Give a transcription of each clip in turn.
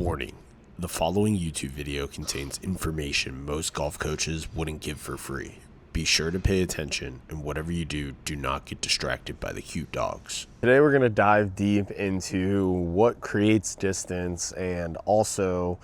Warning, the following YouTube video contains information most golf coaches wouldn't give for free. Be sure to pay attention, and whatever you do, do not get distracted by the cute dogs. Today we're going to dive deep into what creates distance and also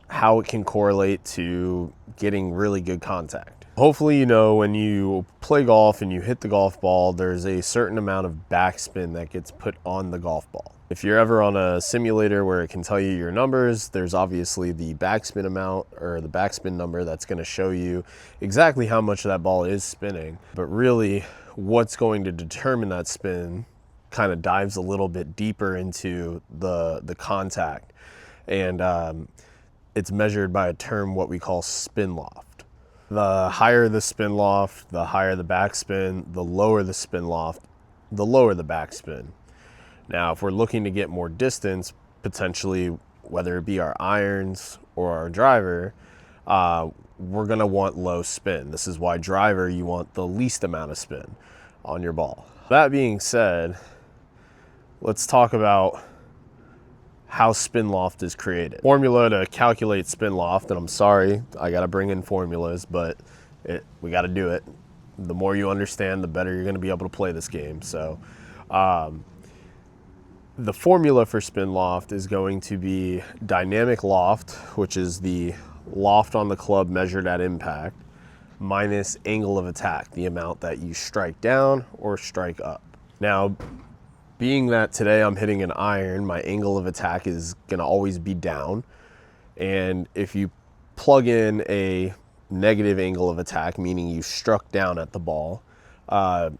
how it can correlate to getting really good contact. Hopefully, you know, when you play golf and you hit the golf ball, there's a certain amount of backspin that gets put on the golf ball. If you're ever on a simulator where it can tell you your numbers, there's obviously the backspin amount or the backspin number that's going to show you exactly how much that ball is spinning. But really, what's going to determine that spin kind of dives a little bit deeper into the contact. And it's measured by a term what we call spin loft. The higher the spin loft, the higher the backspin. The lower the spin loft, the lower the backspin. Now, if we're looking to get more distance, potentially, whether it be our irons or our driver, we're gonna want low spin. This is why driver, you want the least amount of spin on your ball. That being said, let's talk about how spin loft is created. Formula to calculate spin loft, and I'm sorry, I gotta bring in formulas, but we gotta do it. The more you understand, the better you're gonna be able to play this game. So the formula for spin loft is going to be dynamic loft, which is the loft on the club measured at impact, minus angle of attack, the amount that you strike down or strike up. Now, being that today I'm hitting an iron, my angle of attack is gonna always be down. And if you plug in a negative angle of attack, meaning you struck down at the ball,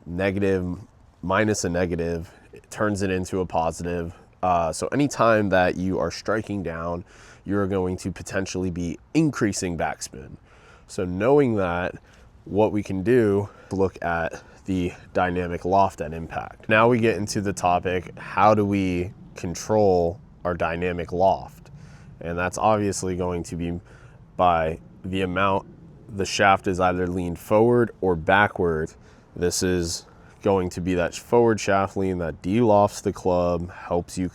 negative minus a negative, it turns it into a positive. So anytime that you are striking down, you're going to potentially be increasing backspin. So knowing that, what we can do, look at the dynamic loft at impact. Now we get into the topic, how do we control our dynamic loft? And that's obviously going to be by the amount the shaft is either leaned forward or backward. This is going to be that forward shaft lean that de-lofts the club, helps you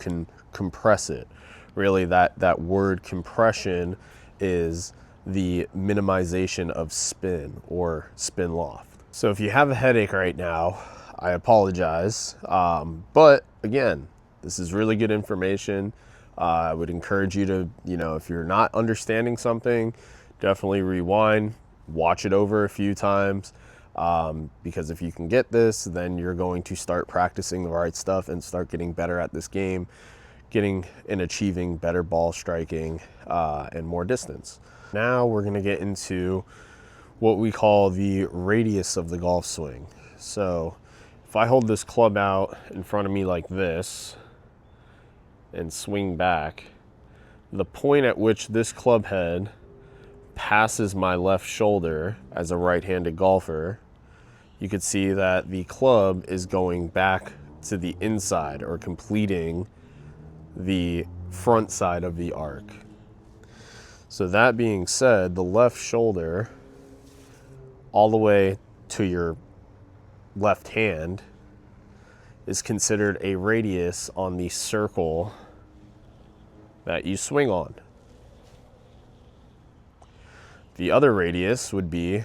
compress it. Really, that word compression is the minimization of spin or spin loft. So if you have a headache right now, I apologize. But again, this is really good information. I would encourage you to, if you're not understanding something, definitely rewind, watch it over a few times. Because if you can get this, then you're going to start practicing the right stuff and start getting better at this game, getting and achieving better ball striking and more distance. Now we're going to get into what we call the radius of the golf swing. So if I hold this club out in front of me like this and swing back, the point at which this club head passes my left shoulder as a right-handed golfer, you could see that the club is going back to the inside or completing the front side of the arc. So that being said, the left shoulder all the way to your left hand is considered a radius on the circle that you swing on. The other radius would be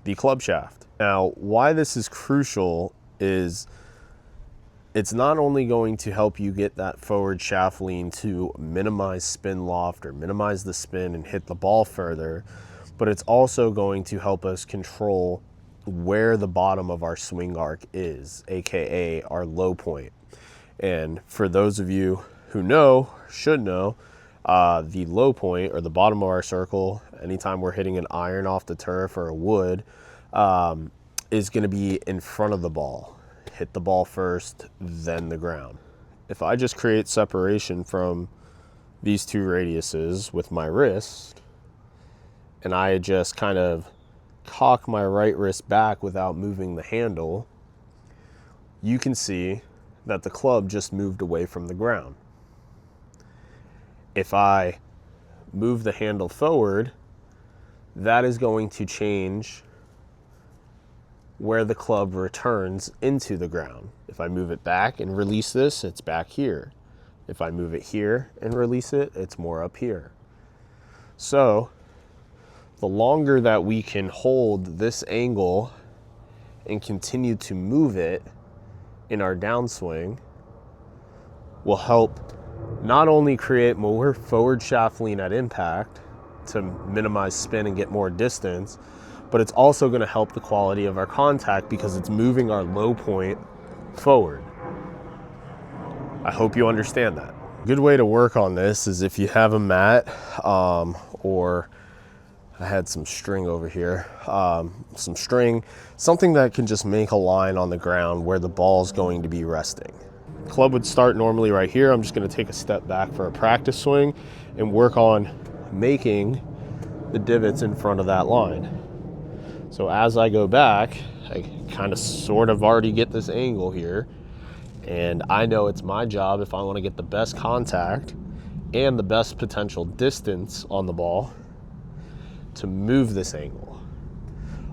the club shaft. Now, why this is crucial is it's not only going to help you get that forward shaft lean to minimize spin loft or minimize the spin and hit the ball further, but it's also going to help us control where the bottom of our swing arc is, AKA our low point. And for those of you who should know, the low point or the bottom of our circle, anytime we're hitting an iron off the turf or a wood, is gonna be in front of the ball. Hit the ball first, then the ground. If I just create separation from these two radiuses with my wrist, and I just kind of cock my right wrist back without moving the handle, you can see that the club just moved away from the ground. If I move the handle forward, that is going to change where the club returns into the ground. If I move it back and release this, it's back here. If I move it here and release it, it's more up here. So the longer that we can hold this angle and continue to move it in our downswing will help not only create more forward shaft lean at impact to minimize spin and get more distance, but it's also going to help the quality of our contact because it's moving our low point forward. I hope you understand that. A good way to work on this is if you have a mat or I had some string over here, some string, something that can just make a line on the ground where the ball's going to be resting. Club would start normally right here. I'm just going to take a step back for a practice swing and work on making the divots in front of that line. So as I go back, I kind of sort of already get this angle here, and I know it's my job, if I want to get the best contact and the best potential distance on the ball, to move this angle.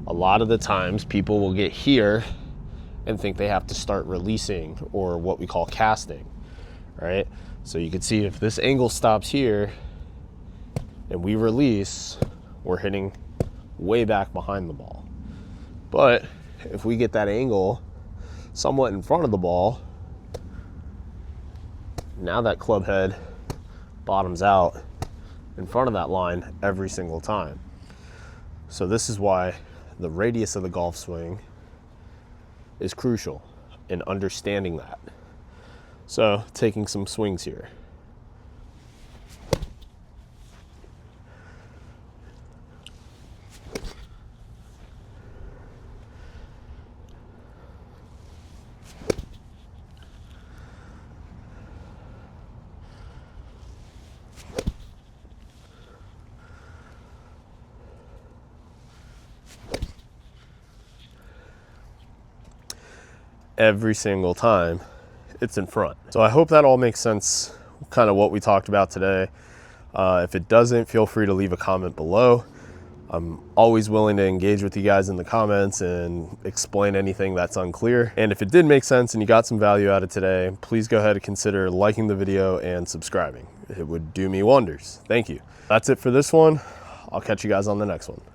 A lot of the times people will get here and think they have to start releasing, or what we call casting, right? So you can see if this angle stops here and we release, we're hitting way back behind the ball. But if we get that angle somewhat in front of the ball, now that club head bottoms out in front of that line every single time. So this is why the radius of the golf swing is crucial in understanding that. So taking some swings here. Every single time it's in front. So I hope that all makes sense, kind of what we talked about today. If it doesn't, feel free to leave a comment below. I'm always willing to engage with you guys in the comments and explain anything that's unclear. And if it did make sense and you got some value out of today, please go ahead and consider liking the video and subscribing. It would do me wonders. Thank you. That's it for this one. I'll catch you guys on the next one.